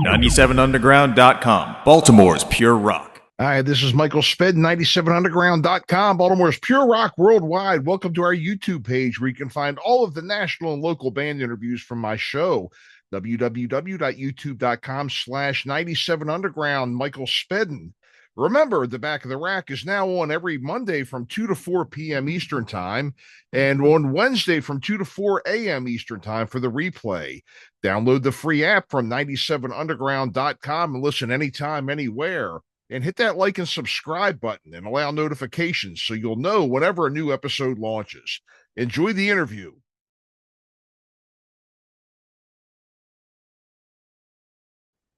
97underground.com, Baltimore's pure rock. Hi, this is Michael Spedden, 97underground.com, Baltimore's pure rock worldwide. Welcome to our YouTube page where you can find all of the national and local band interviews from my show, www.youtube.com/97underground, Michael Spedden. Remember, the Back of the Rack is now on every Monday from 2 to 4 p.m. Eastern Time and on Wednesday from 2 to 4 a.m. Eastern Time for the replay. Download the free app from 97underground.com and listen anytime, anywhere. And hit that like and subscribe button and allow notifications so you'll know whenever a new episode launches. Enjoy the interview.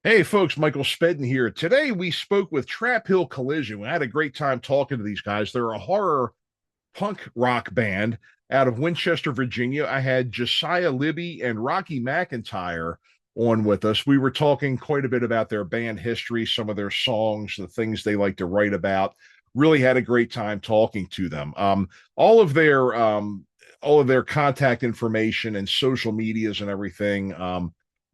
Hey folks, Michael Spedden here. Today we spoke with Trapp Hill Collision. We had a great time talking to these guys. They're a horror punk rock band out of Winchester, Virginia. I had Josiah, Libby, and Rocky McIntire on with us. We were talking quite a bit about their band history, some of their songs, the things they like to write about. Really had a great time talking to them. All of their contact information and social medias and everything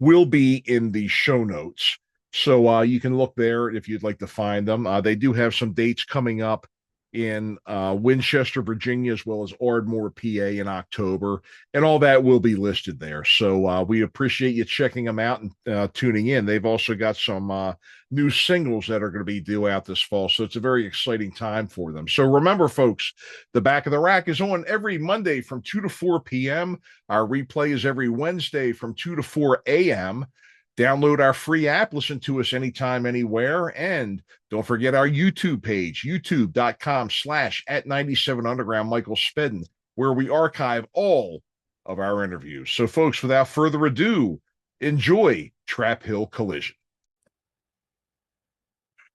will be in the show notes. So you can look there if you'd like to find them. They do have some dates coming up in Winchester, Virginia, as well as Ardmore, PA in October, and all that will be listed there. So we appreciate you checking them out and tuning in. They've also got some new singles that are going to be due out this fall, so it's a very exciting time for them. So remember, folks, the Back of the Rack is on every Monday from 2 to 4 p.m. Our replay is every Wednesday from 2 to 4 a.m. Download our free app, listen to us anytime, anywhere, and don't forget our YouTube page, youtube.com/@97underground Michael Spedden, where we archive all of our interviews. So, folks, without further ado, enjoy Trapp Hill Collision.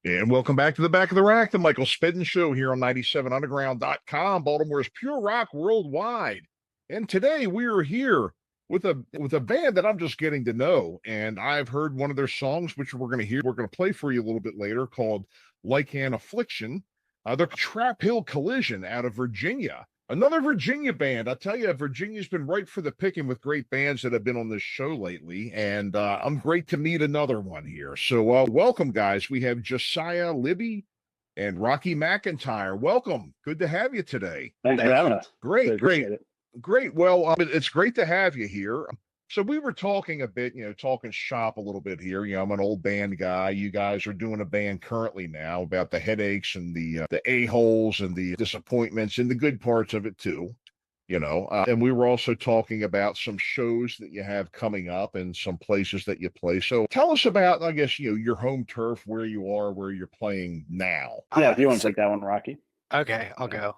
And welcome back to the Back of the Rack, the Michael Spedden Show here on 97underground.com, Baltimore's pure rock worldwide. And today we are here with a band that I'm just getting to know, and I've heard one of their songs, which we're going to play for you a little bit later, called Lycan Affliction. They're Trapp Hill Collision out of Virginia, another Virginia band. I tell you, Virginia's been right for the picking with great bands that have been on this show lately, and I'm great to meet another one here. So welcome, guys. We have Josiah, Libby, and Rocky McIntire. Welcome. Good to have you today. Thanks for having us. Great. Great. Well, it's great to have you here. So we were talking a bit, talking shop a little bit here. I'm an old band guy. You guys are doing a band currently now about the headaches and the a-holes and the disappointments and the good parts of it too, and we were also talking about some shows that you have coming up and some places that you play. So tell us about, I guess, your home turf, where you are, where you're playing now. Yeah, if you want to take that one, Rocky. Okay, I'll go.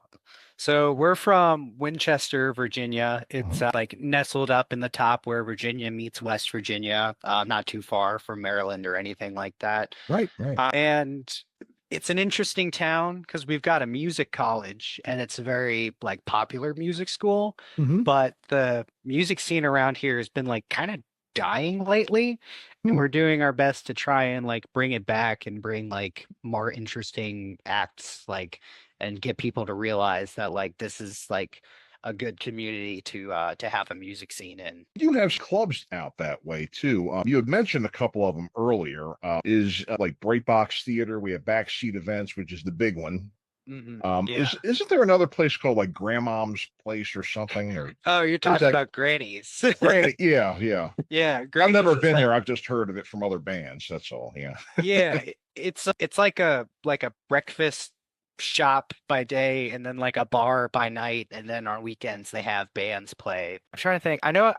So we're from Winchester, Virginia. It's like nestled up in the top where Virginia meets West Virginia, not too far from Maryland or anything like that. Right. And it's an interesting town because we've got a music college and it's a very like popular music school, but the music scene around here has been like kind of dying lately, and we're doing our best to try and like bring it back and bring like more interesting acts, like, and get people to realize that like this is like a good community to have a music scene in. You have clubs out that way too. You had mentioned a couple of them earlier. Like Bright Box Theater. We have Backseat Events, which is the big one. Yeah. Isn't there another place called like Grandmom's Place or something? Or Oh, you're talking about Granny's. Granny, yeah. Yeah, I've never been there. I've just heard of it from other bands. That's all. Yeah. Yeah, it's like a breakfast shop by day and then like a bar by night, and then on weekends they have bands play. I'm trying to think. I know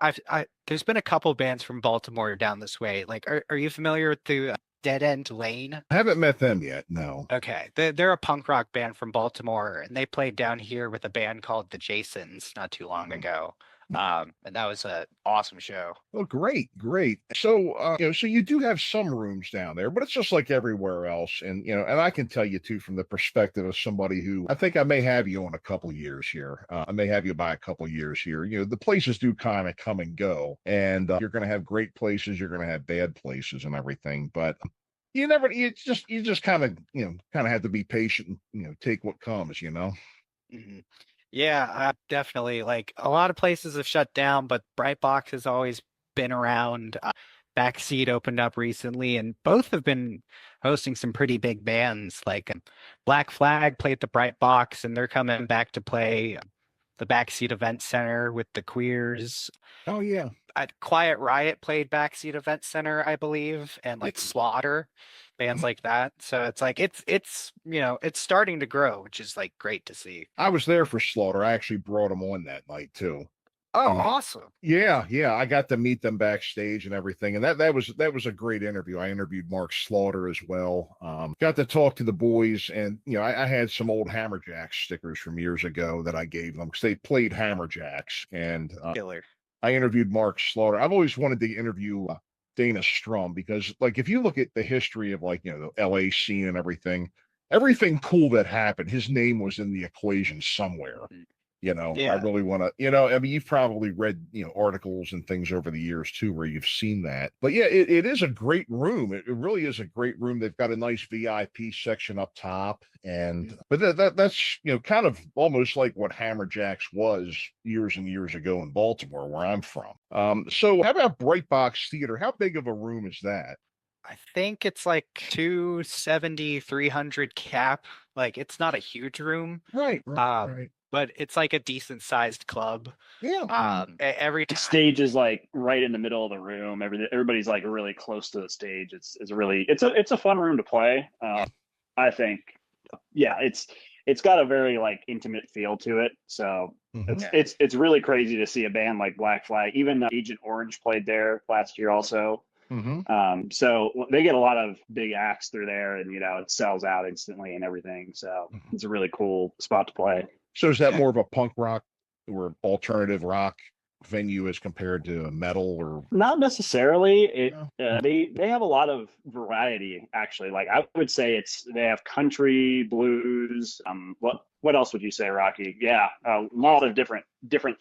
there's been a couple bands from Baltimore down this way. Like, are you familiar with the Dead End Lane? I haven't met them yet. No. Okay, they're a punk rock band from Baltimore, and they played down here with a band called the Jasons not too long ago. And that was an awesome show. Oh, great. So, so you do have some rooms down there, but it's just like everywhere else. And, and I can tell you too, from the perspective of somebody who I think I may have you on a couple years here. I may have you by a couple years here. The places do kind of come and go, and you're going to have great places. You're going to have bad places and everything, but you just kind of have to be patient and, take what comes, Mm-hmm. Yeah, definitely. Like a lot of places have shut down, but Brightbox has always been around. Backseat opened up recently, and both have been hosting some pretty big bands. Like Black Flag played the Bright Box, and they're coming back to play the Backseat Event Center with the Queers. Oh yeah. Quiet Riot played Backseat Event Center, I believe, and like Slaughter, bands like that. So it's like it's it's starting to grow, which is like great to see. I was there for Slaughter. I actually brought them on that night too. Oh, awesome. Yeah, I got to meet them backstage and everything, and that was a great interview. I interviewed Mark Slaughter as well. Got to talk to the boys, and I had some old Hammerjacks stickers from years ago that I gave them because they played Hammerjacks, and Killer. I interviewed Mark Slaughter. I've always wanted to interview Dana Strum because, like, if you look at the history of the LA scene and everything cool that happened, his name was in the equation somewhere. I really want to, I mean, you've probably read, articles and things over the years too, where you've seen that. But yeah, it is a great room. It really is a great room. They've got a nice VIP section up top. But that's, kind of almost like what Hammerjacks was years and years ago in Baltimore, where I'm from. So how about Bright Box Theater? How big of a room is that? I think it's like 270, 300 cap. Like it's not a huge room. Right. But it's like a decent sized club. Yeah. Every The stage is like right in the middle of the room. Everybody's like really close to the stage. It's a fun room to play. I think, yeah, it's got a very like intimate feel to it. So it's really crazy to see a band like Black Flag. Even Agent Orange played there last year also. So they get a lot of big acts through there, and it sells out instantly and everything. So it's a really cool spot to play. So is that more of a punk rock or alternative rock venue as compared to metal, or not necessarily? They have a lot of variety actually. Like I would say they have country, blues. What else would you say, Rocky? Yeah, a lot of different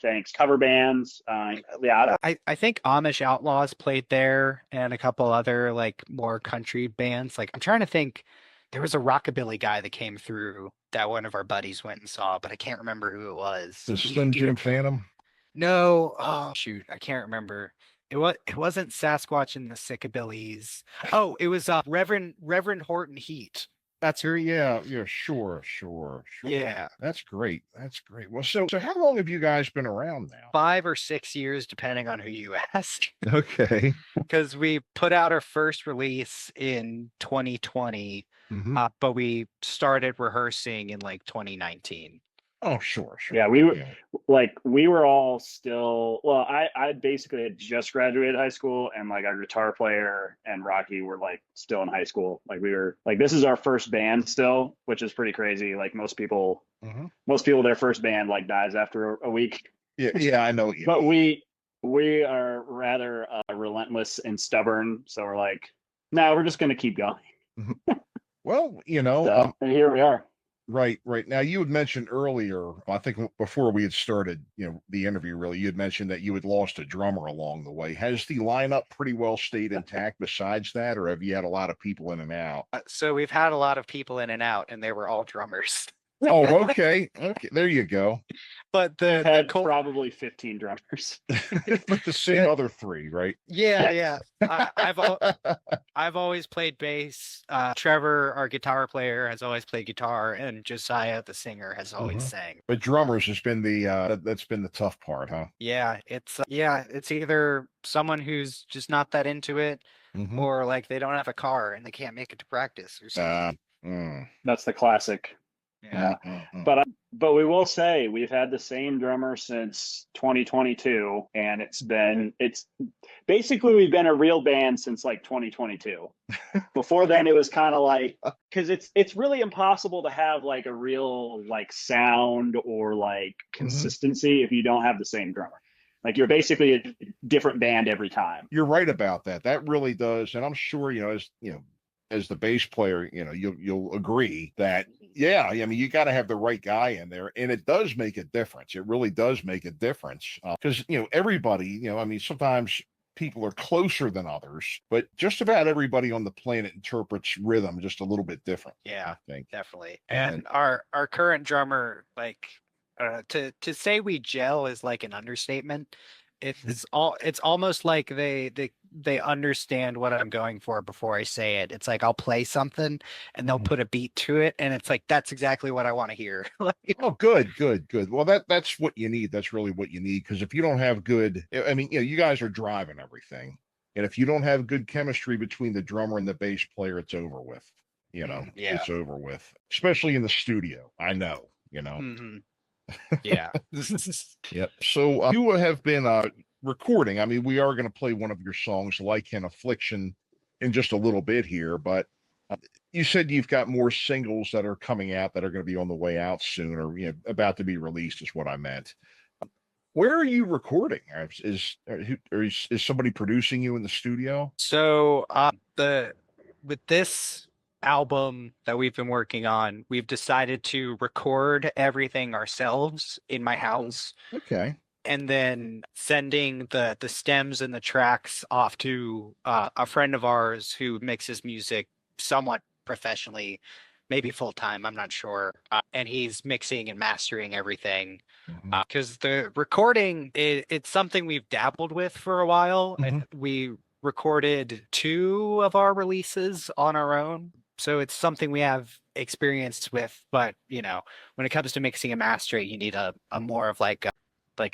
things. Cover bands. Yeah, I think Amish Outlaws played there, and a couple other like more country bands. Like I'm trying to think. There was a rockabilly guy that came through that one of our buddies went and saw, but I can't remember who it was. the Slim Jim Phantom? No, oh shoot, I can't remember. It wasn't Sasquatch and the Sickabillys. Oh, it was Reverend Horton Heat. That's her. Yeah, sure. Yeah, That's great. Well, so how long have you guys been around now? 5 or 6 years, depending on who you ask. Okay. Because we put out our first release in 2020, but we started rehearsing in like 2019. Oh, sure. Yeah, we were all still. Well, I basically had just graduated high school, and like our guitar player and Rocky were like still in high school. Like we were like, this is our first band still, which is pretty crazy. Like most people, their first band like dies after a week. Yeah, I know. But we are rather relentless and stubborn, so we're like, no, we're just gonna keep going. Well, and here we are. Right. Now, you had mentioned earlier, I think before we had started, the interview, really, you had mentioned that you had lost a drummer along the way. Has the lineup pretty well stayed intact besides that, or have you had a lot of people in and out? So we've had a lot of people in and out, and they were all drummers. Oh, okay. There you go. But probably 15 drummers. But the same other 3, right? Yeah. I've always played bass. Trevor, our guitar player, has always played guitar, and Josiah, the singer, has always sang. But drummers has been that's been the tough part, huh? Yeah, it's either someone who's just not that into it, or like they don't have a car and they can't make it to practice or something. That's the classic. Yeah. But we will say we've had the same drummer since 2022, and it's basically we've been a real band since like 2022. Before then it was kind of like, because it's really impossible to have like a real like sound or like consistency if you don't have the same drummer. Like you're basically a different band every time. You're right about that. That really does, and I'm sure as the bass player, you'll agree that, yeah, I mean, you got to have the right guy in there, and it does make a difference. It really does make a difference because, everybody, I mean, sometimes people are closer than others, but just about everybody on the planet interprets rhythm just a little bit different. Yeah, I think. definitely. And our current drummer, like, to say we gel is like an understatement. It's almost like they they understand what I'm going for before I say it. It's like I'll play something and they'll put a beat to it, and it's like that's exactly what I want to hear. Oh, good, good, good. Well, that's what you need. That's really what you need. Because if you don't have good, I mean, you guys are driving everything, and if you don't have good chemistry between the drummer and the bass player, it's over with. Yeah. It's over with. Especially in the studio. I know. Mm-hmm. Yeah. Yep. So you have been recording. I mean, we are going to play one of your songs, Lycan Affliction, in just a little bit here, but you said you've got more singles that are coming out that are going to be on the way out soon, or about to be released, is what I meant. Where are you recording? Is somebody producing you in the studio? So with this album that we've been working on, we've decided to record everything ourselves in my house. Okay. And then sending the stems and the tracks off to a friend of ours who mixes music somewhat professionally, maybe full time, I'm not sure. And he's mixing and mastering everything. Because the recording, it's something we've dabbled with for a while. We recorded 2 of our releases on our own. So it's something we have experience with. But, when it comes to mixing and mastering, you need a more of like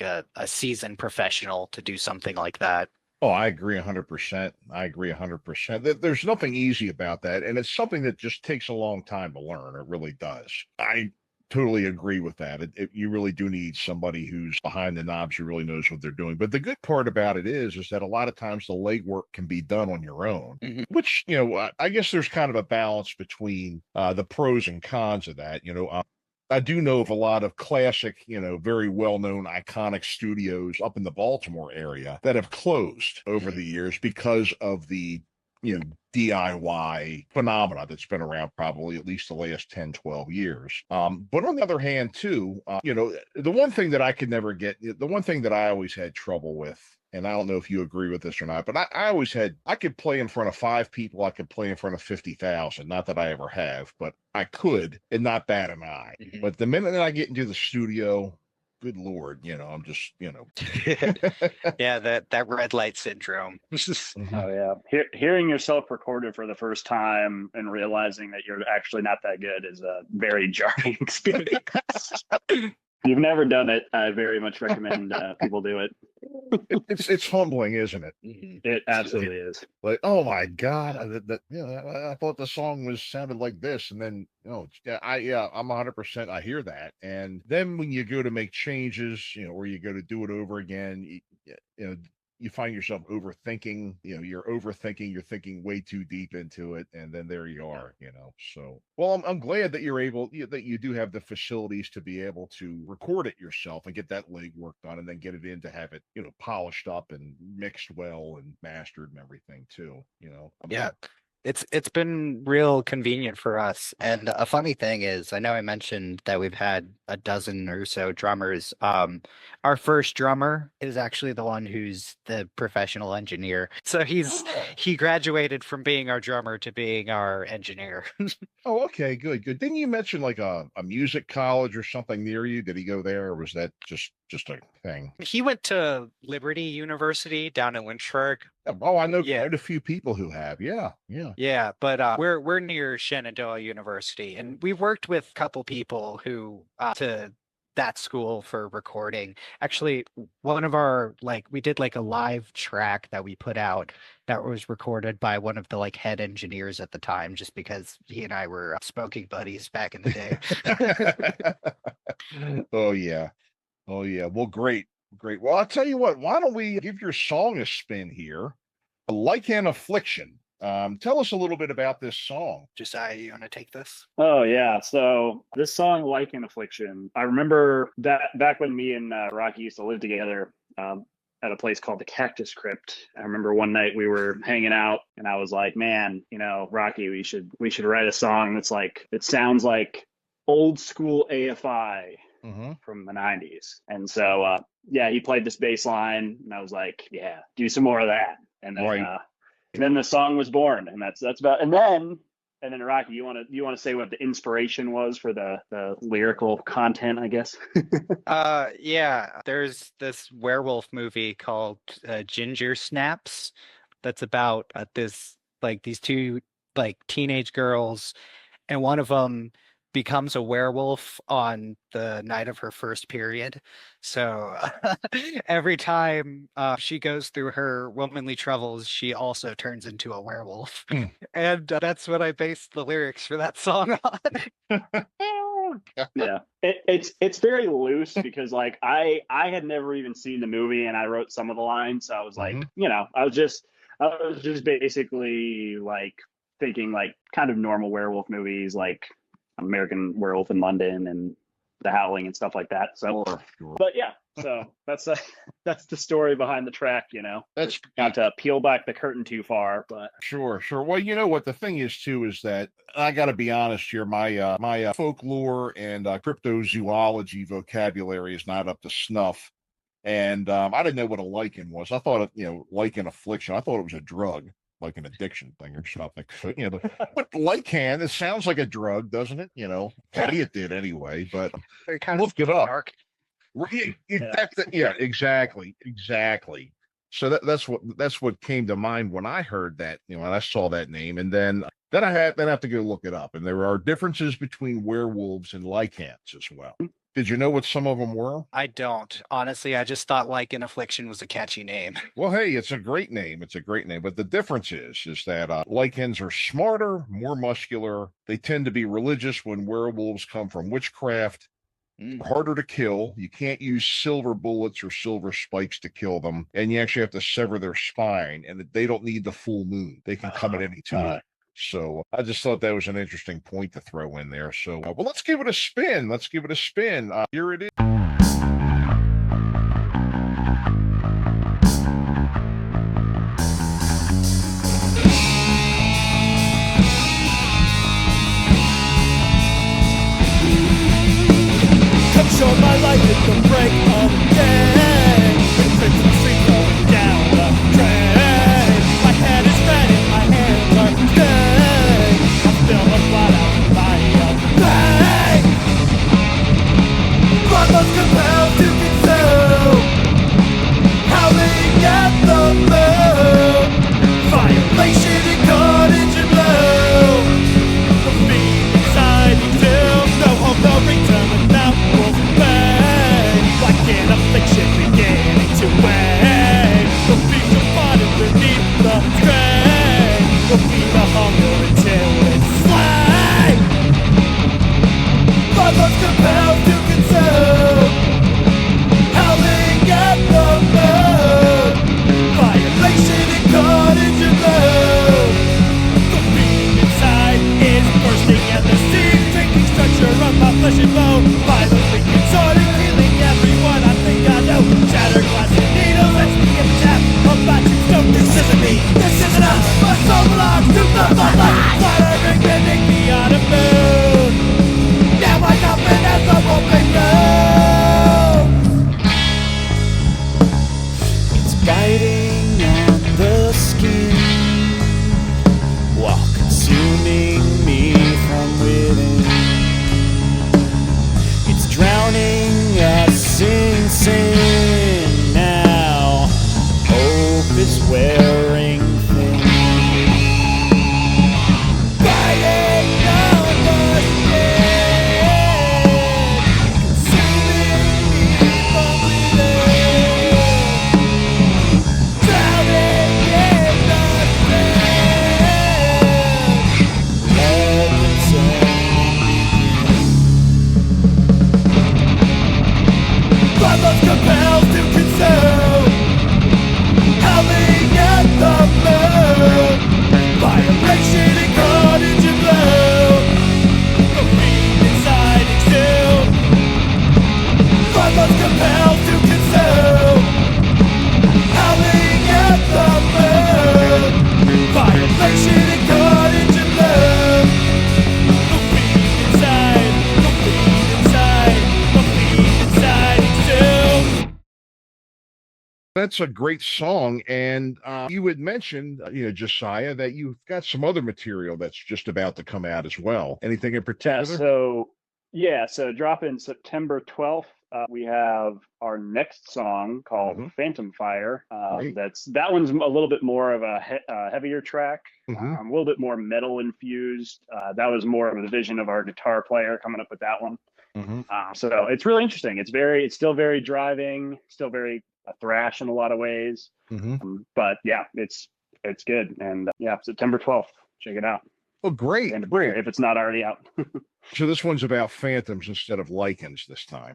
a seasoned professional to do something like that. Oh, I agree 100%. I agree 100%. There's nothing easy about that. And it's something that just takes a long time to learn. It really does. I totally agree with that. You really do need somebody who's behind the knobs, who really knows what they're doing. But the good part about it is that a lot of times the legwork can be done on your own, which, I guess there's kind of a balance between the pros and cons of that. I do know of a lot of classic, very well-known iconic studios up in the Baltimore area that have closed over the years because of the, DIY phenomena that's been around probably at least the last 10, 12 years. But on the other hand, too, the one thing that I could never get, the one thing that I always had trouble with, and I don't know if you agree with this or not, but I could play in front of 5 people. I could play in front of 50,000. Not that I ever have, but I could, and not bat an eye. But the minute that I get into the studio, good Lord, I'm just, Yeah, that red light syndrome. Oh yeah, hearing yourself recorded for the first time and realizing that you're actually not that good is a very jarring experience. You've never done it, I very much recommend people do it. It's humbling, isn't it? It absolutely is. Like, oh my God, I thought the song sounded like this, and then I'm 100%. I hear that, and then when you go to make changes, or you go to do it over again, you find yourself overthinking. You're overthinking. You're thinking way too deep into it, and then there you are. So, well, I'm glad that that you do have the facilities to be able to record it yourself and get that legwork done, and then get it in to have it, polished up and mixed well and mastered and everything too. Yeah. It's been real convenient for us. And a funny thing is, I know I mentioned that we've had a dozen or so drummers. Our first drummer is actually the one who's the professional engineer. So he graduated from being our drummer to being our engineer. Oh, okay, good, good. Didn't you mention like a music college or something near you? Did he go there, or was that just a thing? He went to Liberty University down in Lynchburg. Oh, I know quite a few people who have. Yeah. Yeah, but we're near Shenandoah University, and we've worked with a couple people who to that school for recording. Actually, one of our we did like a live track that we put out that was recorded by one of the head engineers at the time, just because he and I were smoking buddies back in the day. Oh yeah. Well, great. Well, I'll tell you what. Why don't we give your song a spin here? Lycan Affliction. Tell us a little bit about this song. Josiah, you want to take this? Oh yeah, so this song, Lycan Affliction, I remember that back when me and Rocky used to live together at a place called the Cactus Crypt. I remember one night we were hanging out, and I was like, "Man, Rocky, we should write a song that's it sounds like old school AFI." From the 90s. And so he played this bass line, and I was like, yeah, do some more of that. And then then the song was born, and that's about. And then Rocky, you want to say what the inspiration was for the lyrical content, I guess? Yeah, there's this werewolf movie called Ginger Snaps, that's about these two like teenage girls, and one of them becomes a werewolf on the night of her first period. So every time she goes through her womanly troubles, she also turns into a werewolf. And that's what I based the lyrics for that song on. Yeah, it's very loose because like I had never even seen the movie, and I wrote some of the lines. So I was like, I was just basically like thinking like kind of normal werewolf movies, like American Werewolf in London and The Howling and stuff like that. So, but yeah, so that's the story behind the track. That's not to peel back the curtain too far, but sure. Well, you know what the thing is too is that I got to be honest here. My folklore and cryptozoology vocabulary is not up to snuff, and I didn't know what a lichen was. I thought Lycan Affliction. I thought it was a drug, like an addiction thing or something. So, but Lycan, it sounds like a drug, doesn't it? Teddy it did anyway, but look it up. Dark. Yeah, exactly. So that's what came to mind when I heard that, when I saw that name, and then I have to go look it up. And there are differences between werewolves and lycans as well. Did you know what some of them were? I don't. Honestly, I just thought Lycan Affliction was a catchy name. Well, hey, it's a great name. But the difference is that lycans are smarter, more muscular. They tend to be religious when werewolves come from witchcraft. Harder to kill. You can't use silver bullets or silver spikes to kill them. And you actually have to sever their spine. And they don't need the full moon. They can come at any time. So I just thought that was an interesting point to throw in there. So, well, let's give it a spin. Here it is. Come show my light at the break of day. With crimson street rolling down the drain. My head is red and my hands are gray. I'm still a flat out fire. Bang! Blood was compelled to consume. Howling at the moon. Violation in cottage and blue. The fiend inside me fills. No hope, no return without wolf bang. Lycan Affliction beginning to wane. The beast of bottom beneath the strain. Will feed the hunger until it's slain. Blood was compelled to consume. Howling at the moon. Violation in cottage and blue. The beam inside is bursting and the seed taking structure of my flesh and bone. Violently contorting, healing everyone I think I know. Shattered glass and needles, let's begin the tap of my tombstone. This isn't me, this isn't us. My soul belongs to the bloodline. Fluttering beneath the autumn moon. Now I open as the open road. It's biting on the skin, while consuming me from within. It's drowning us in sin now. Hope is wearing thin. Biting on the skin, consuming me from within. Drowning in the sin. Let the turning begin. Blood was compelled to consume. Howling at the moon. Violation in cottage and blue. The fiend inside exhumed. Blood was compelled to consume. Howling at the moon. Violation in cottage and blue. The fiend inside. The fiend inside. The fiend inside exhumed. That's a great song. And you had mentioned, Josiah, that you've got some other material that's just about to come out as well. Anything in particular? so dropping September 12th We have our next song called Phantom Fire. Great. That one's a little bit more of a heavier track, Mhm. a little bit more metal infused. That was more of the vision of our guitar player coming up with that one. Mhm. So it's really interesting. It's still very driving, still very thrash in a lot of ways. Mhm. But yeah, it's good. And yeah, September 12th. Check it out. Oh, great. And Great. if it's not already out. So this one's about phantoms instead of lichens this time.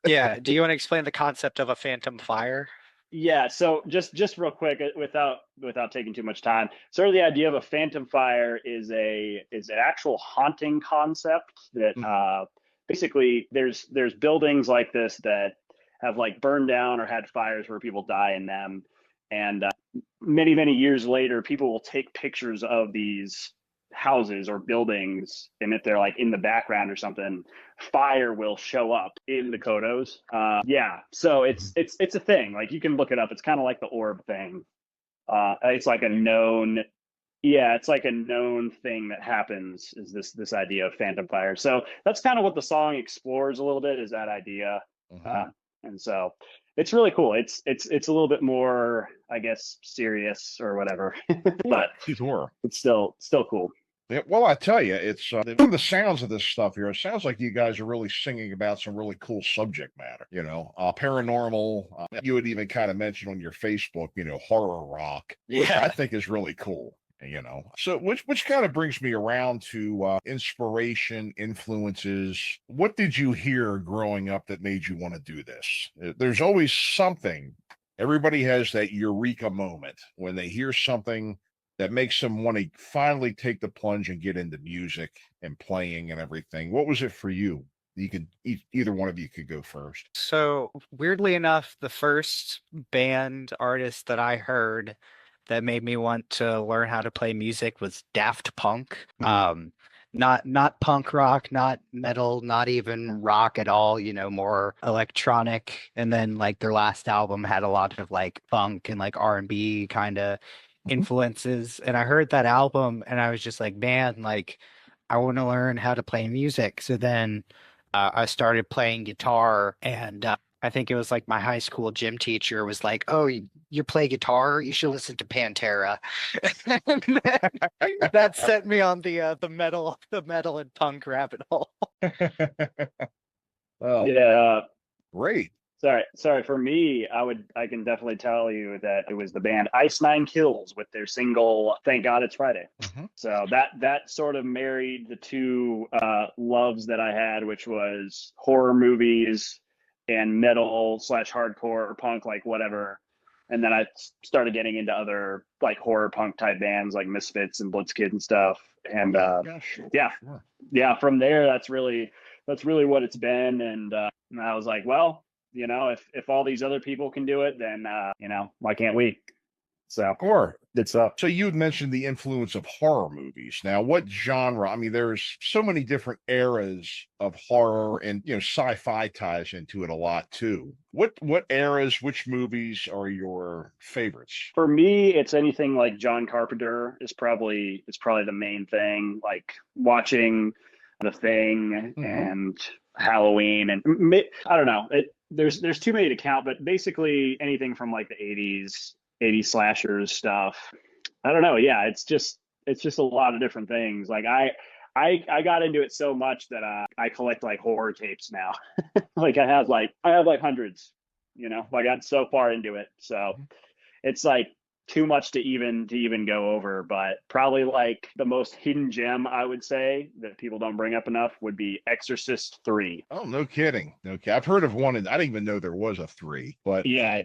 Yeah. Do you want to explain the concept of a phantom fire? Yeah, so just real quick, without taking too much time, sort of the idea of a phantom fire is an actual haunting concept that basically there's buildings like this that have like burned down or had fires where people die in them, and many years later, people will take pictures of these houses or buildings, and if they're like in the background or something, fire will show up in the photos. Yeah, so it's a thing. Like you can look it up. It's kind of like the orb thing. It's like a known, yeah, it's like a known thing that happens. Is this idea of phantom fire? So that's kind of what the song explores a little bit. Is that idea? And so it's really cool. It's a little bit more, I guess, serious or whatever, but Sure. it's still cool. Yeah, well, I tell you, it's from the sounds of this stuff here, it sounds like you guys are really singing about some really cool subject matter, paranormal. You would even kind of mention on your Facebook, horror rock, which I think is really cool. So which kind of brings me around to inspiration, influences. What did you hear growing up that made you want to do this? There's always something. Everybody has that eureka moment when they hear something that makes them want to finally take the plunge and get into music and playing and everything. What was it for you? You could either one of you could go first. So weirdly enough, the first band artist that I heard that made me want to learn how to play music was Daft Punk. Not punk rock, not metal, not even rock at all, more electronic. And then like their last album had a lot of like funk and like R&B kind of influences. And I heard that album and I was just like, man, like I want to learn how to play music. So then I started playing guitar, and I think it was like my high school gym teacher was like, "Oh, you play guitar? You should listen to Pantera." And that set me on the metal and punk rabbit hole. Well, Yeah. great. Sorry. For me, I can definitely tell you that it was the band Ice Nine Kills with their single "Thank God It's Friday." So that sort of married the two loves that I had, which was horror movies and metal / hardcore or punk, like whatever. And then I started getting into other like horror punk type bands like Misfits and Blitzkid and stuff. And yeah, from there, that's really what it's been. And I was like, well, if all these other people can do it, then why can't we? So Sure. it's up. So you had mentioned the influence of horror movies. Now, what genre? I mean, there's so many different eras of horror, and sci-fi ties into it a lot too. What eras, which movies are your favorites? For me, it's anything like John Carpenter is probably the main thing. Like watching The Thing and Halloween, and I don't know. There's too many to count, but basically anything from like the 80s slashers stuff. I don't know. Yeah, it's just a lot of different things. Like I got into it so much that I collect like horror tapes now. Like I have like hundreds. I got so far into it. So it's like too much to even go over, but probably like the most hidden gem I would say that people don't bring up enough would be Exorcist 3. Oh, no kidding. Okay, I've heard of one, and I didn't even know there was a 3. But yeah,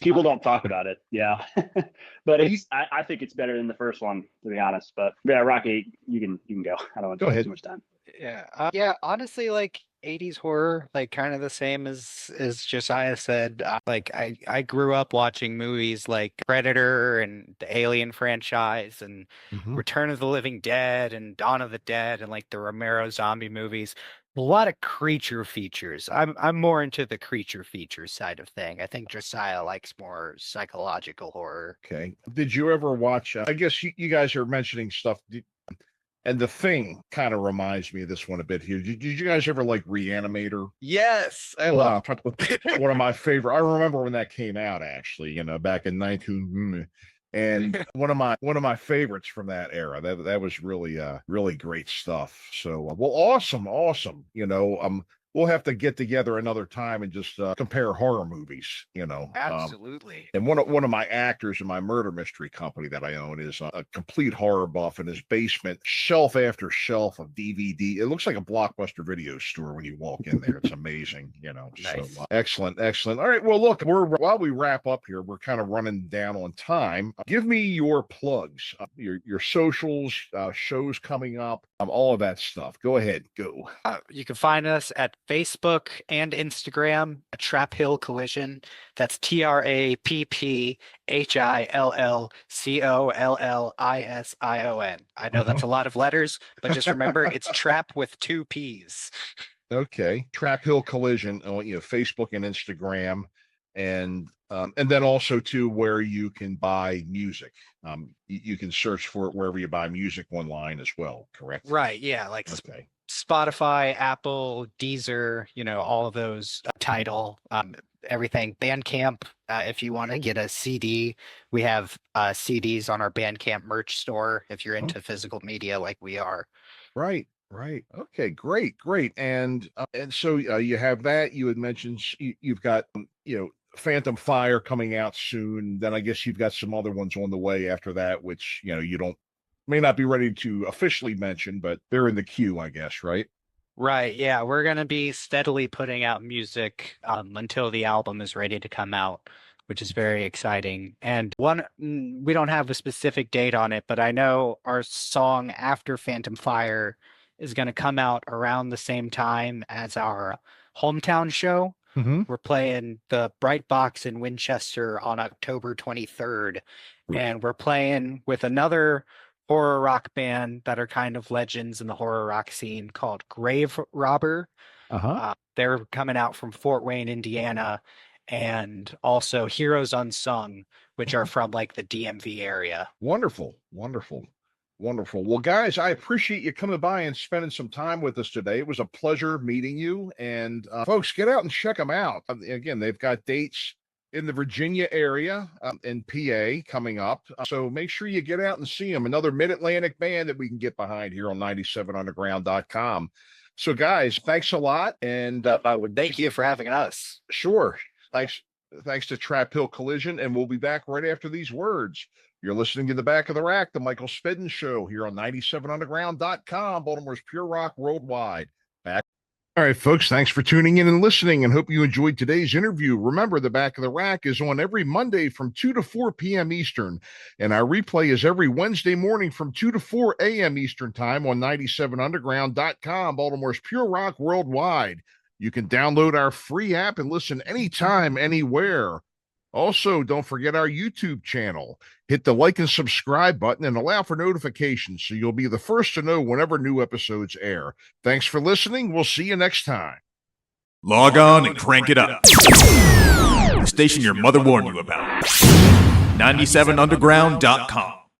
people don't talk about it. Yeah, but I think it's better than the first one, to be honest. But yeah, Rocky, you can go. I don't want to take too much time. Yeah, honestly, like 80s horror, like kind of the same as Josiah said. Like I grew up watching movies like Predator and the Alien franchise and Return of the Living Dead and Dawn of the Dead and like the Romero zombie movies. A lot of creature features. I'm more into the creature feature side of thing. I think Josiah likes more psychological horror. Okay. Did you ever watch? I guess you guys are mentioning stuff. And The Thing kind of reminds me of this one a bit here. Did you guys ever like Reanimator? Yes, I love One of my favorite. I remember when that came out, actually, back in 19. And one of my favorites from that era. That was really really great stuff. So well, awesome. We'll have to get together another time and just compare horror movies. absolutely. And one of my actors in my murder mystery company that I own is a complete horror buff. In his basement, shelf after shelf of DVD. It looks like a Blockbuster video store when you walk in there. It's amazing. Nice. So excellent. All right. Well, look, while we wrap up here, we're kind of running down on time. Give me your plugs, your socials, shows coming up, all of that stuff. Go ahead. Go. You can find us at Facebook and Instagram at Trapp Hill Collision. That's TrappHillCollison. I know that's a lot of letters, but just remember it's Trapp with 2 P's. Okay. Trapp Hill Collision on Facebook and Instagram, and then also too where you can buy music. You can search for it wherever you buy music online as well, correct? Right, yeah, like Okay. Spotify, Apple, Deezer, all of those, Tidal, everything. Bandcamp, if you want to get a CD, we have CDs on our Bandcamp merch store if you're into physical media like we are. Right. Okay, great. And so you have that. You had mentioned you've got Phantom Fire coming out soon. Then I guess you've got some other ones on the way after that, which you may not be ready to officially mention, but they're in the queue, I guess, right? Right, yeah, we're gonna be steadily putting out music until the album is ready to come out, which is very exciting. And we don't have a specific date on it, but I know our song after Phantom Fire is going to come out around the same time as our hometown show. Mm-hmm. We're playing the Bright Box in Winchester on October 23rd, and we're playing with another horror rock band that are kind of legends in the horror rock scene called Grave Robber. They're coming out from Fort Wayne, Indiana, and also Heroes Unsung, which are from like the DMV area. Wonderful. Well, guys, I appreciate you coming by and spending some time with us today. It was a pleasure meeting you. And folks, get out and check them out. Again, they've got dates in the Virginia area, in PA coming up. So make sure you get out and see them. Another Mid-Atlantic band that we can get behind here on 97underground.com. So guys, thanks a lot. And Thank you for having us. sure. Thanks to Trapp Hill Collision. And we'll be back right after these words. You're listening to The Back of the Rack, the Michael Spedden Show here on 97underground.com, Baltimore's Pure Rock Worldwide. Back. All right, folks, thanks for tuning in and listening, and hope you enjoyed today's interview. Remember, The Back of the Rack is on every Monday from 2 to 4 p.m. Eastern, and our replay is every Wednesday morning from 2 to 4 a.m. Eastern Time on 97underground.com, Baltimore's Pure Rock Worldwide. You can download our free app and listen anytime, anywhere. Also, don't forget our YouTube channel. Hit the like and subscribe button and allow for notifications so you'll be the first to know whenever new episodes air. Thanks for listening. We'll see you next time. Log on and crank it up. The station your mother warned you about. 97underground.com.